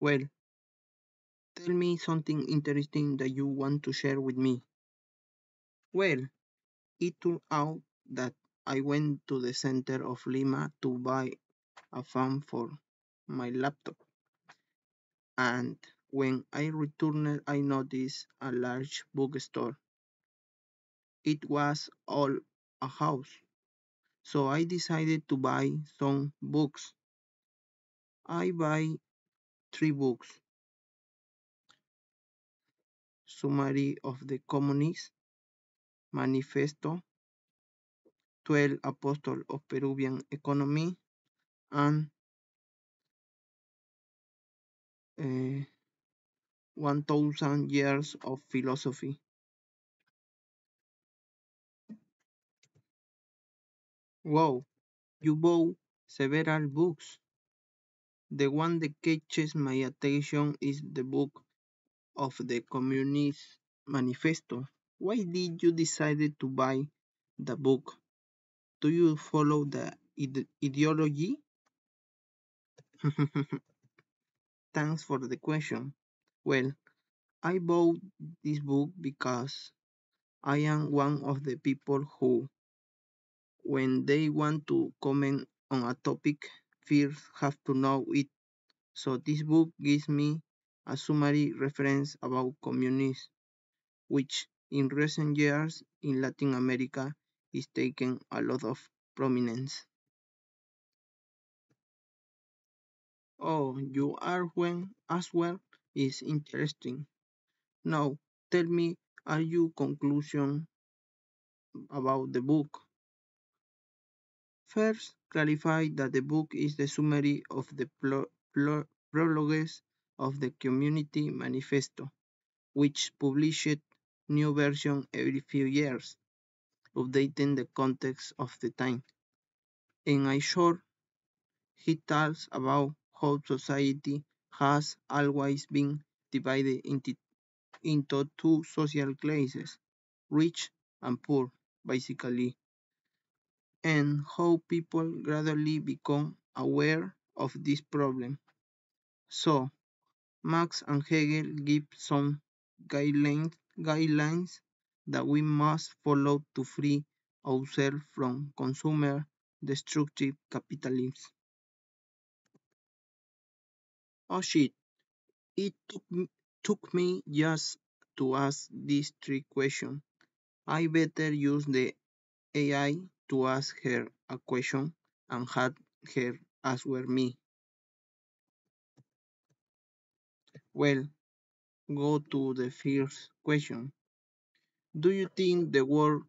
Well, tell me something interesting that you want to share with me. Well, it turned out that I went to the center of Lima to buy a phone for my laptop, and when I returned, I noticed a large bookstore. It was all a house, so I decided to buy some books. I buy three books: Summary of the Communist Manifesto, 12 Apostles of Peruvian Economy, and 1000 Years of Philosophy. Wow, you bought several books. The one that catches my attention is the book of the Communist Manifesto. Why did you decide to buy the book? Do you follow the ideology? Thanks for the question. Well, I bought this book because I am one of the people who, when they want to comment on a topic, first have to know it. So this book gives me a summary reference about communism, which in recent years in Latin America is taking a lot of prominence. Oh, you are when as well is interesting. Now, tell me, are you conclusion about the book? First, clarify that the book is the summary of the prologues of the Community Manifesto, which published new version every few years, updating the context of the time. In a short, he tells about how society has always been divided into two social classes, rich and poor, basically, and how people gradually become aware of this problem. So, Marx and Hegel give some guidelines that we must follow to free ourselves from consumer destructive capitalism. Oh shit, it took me just to ask these three questions. I better use the AI to ask her a question and had her answer me. Well, go to the first question. Do you think the world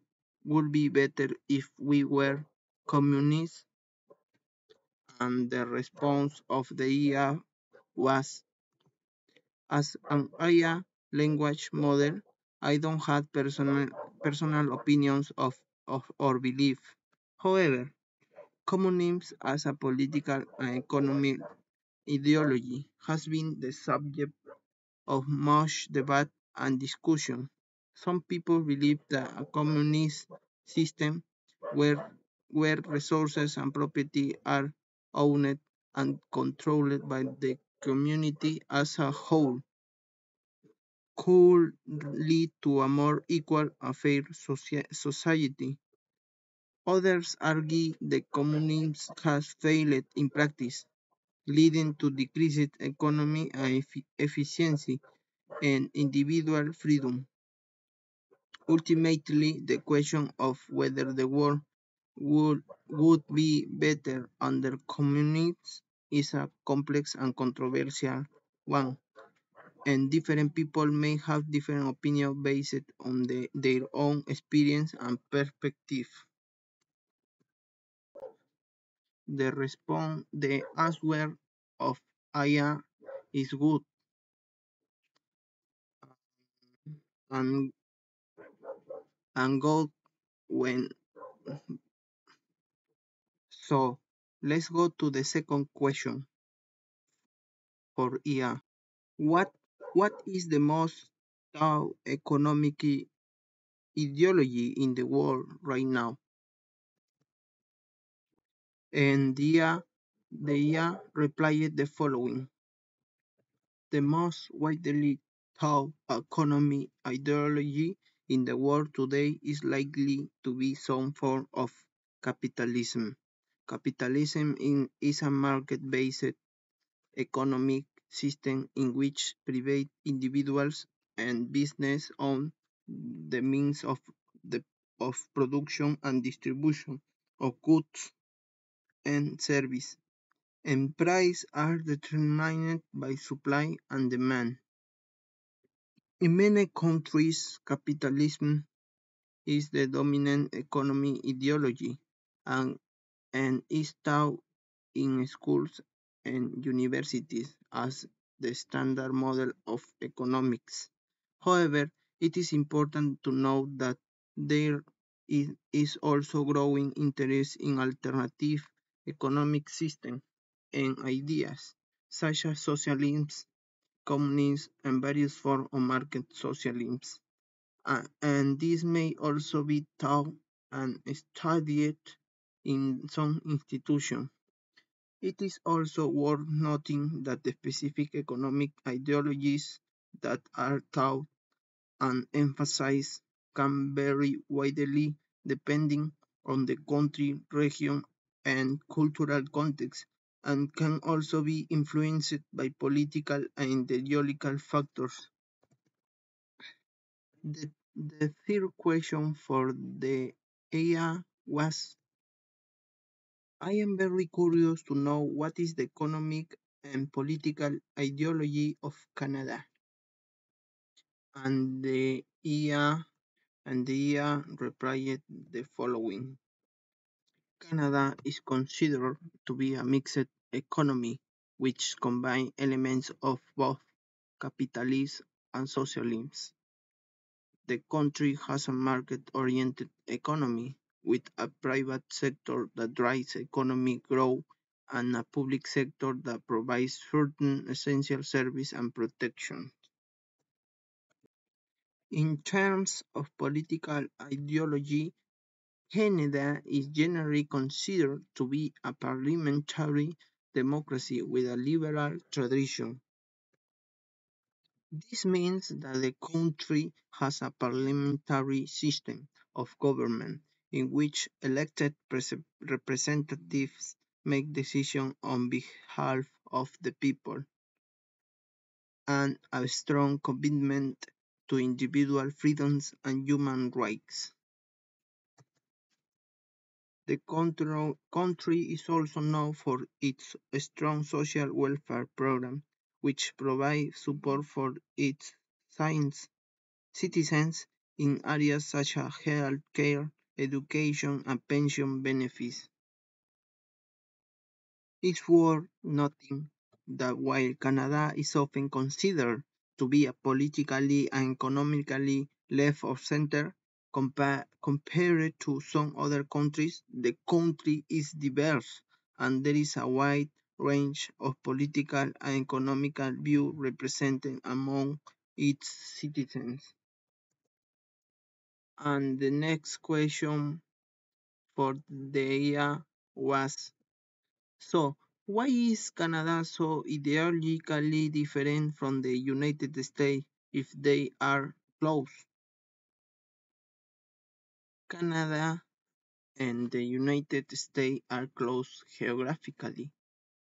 would be better if we were communists? And the response of the AI was, as an AI language model, I don't have personal opinions of or belief. However, communism as a political and economic ideology has been the subject of much debate and discussion. Some people believe that a communist system where, where resources and property are owned and controlled by the community as a whole could lead to a more equal and fair society. Others argue that communism has failed in practice, leading to decreased economy and efficiency and individual freedom. Ultimately, the question of whether the world would be better under communism is a complex and controversial one, and different people may have different opinions based on their own experience and perspective. The answer of Aya is good and good when so. Let's go to the second question for Ia. What what is the most economic ideology in the world right now? And the IA replied the following. The most widely taught economy ideology in the world today is likely to be some form of capitalism. Capitalism is a market-based economic system in which private individuals and business own the means the, of production and distribution of goods and services, and prices are determined by supply and demand. In many countries, capitalism is the dominant economic ideology and, and is taught in schools and universities as the standard model of economics. However, it is important to note that there is also growing interest in alternative economic systems and ideas, such as socialism, communism, and various forms of market socialism. And this may also be taught and studied in some institutions. It is also worth noting that the specific economic ideologies that are taught and emphasized can vary widely depending on the country, region, and cultural context, and can also be influenced by political and ideological factors. The third question for the AI was: I am very curious to know what is the economic and political ideology of Canada. And the IA replied the following: Canada is considered to be a mixed economy which combines elements of both capitalism and socialism. The country has a market-oriented economy, with a private sector that drives economic growth and a public sector that provides certain essential services and protection. In terms of political ideology, Canada is generally considered to be a parliamentary democracy with a liberal tradition. This means that the country has a parliamentary system of government in which elected representatives make decisions on behalf of the people, and a strong commitment to individual freedoms and human rights. The country is also known for its strong social welfare program, which provides support for its science citizens in areas such as health care, education, and pension benefits. It's worth noting that while Canada is often considered to be a politically and economically left of center, compared to some other countries, the country is diverse and there is a wide range of political and economical views represented among its citizens. And the next question for the year was: so, why is Canada so ideologically different from the United States if they are close? Canada and the United States are close geographically,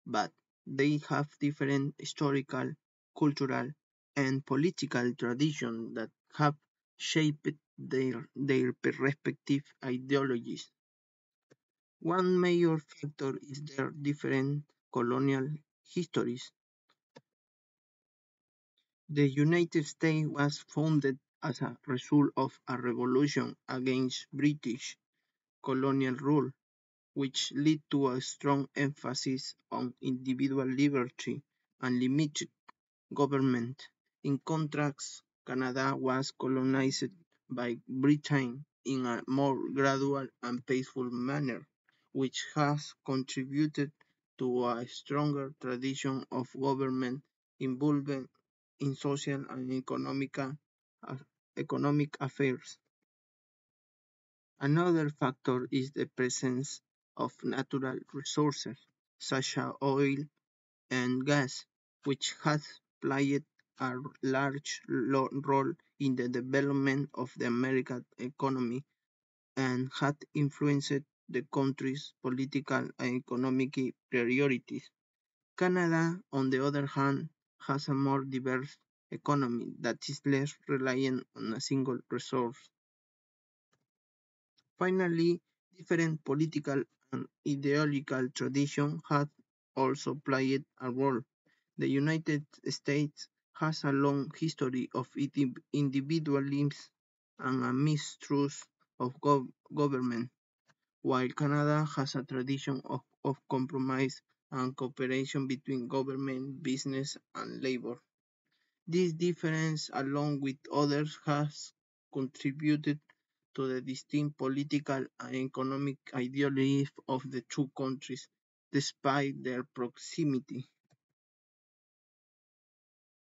but they have different historical, cultural, and political traditions that have shaped their respective ideologies. One major factor is their different colonial histories. The United States was founded as a result of a revolution against British colonial rule, which led to a strong emphasis on individual liberty and limited government. In contrast, Canada was colonized by Britain in a more gradual and peaceful manner, which has contributed to a stronger tradition of government involvement in social and economic affairs. Another factor is the presence of natural resources such as oil and gas, which has played a large role in the development of the American economy and had influenced the country's political and economic priorities. Canada, on the other hand, has a more diverse economy that is less reliant on a single resource. Finally, different political and ideological traditions have also played a role. The United States has a long history of individualism and a mistrust of government, while Canada has a tradition of compromise and cooperation between government, business, and labor. This difference, along with others, has contributed to the distinct political and economic ideologies of the two countries, despite their proximity.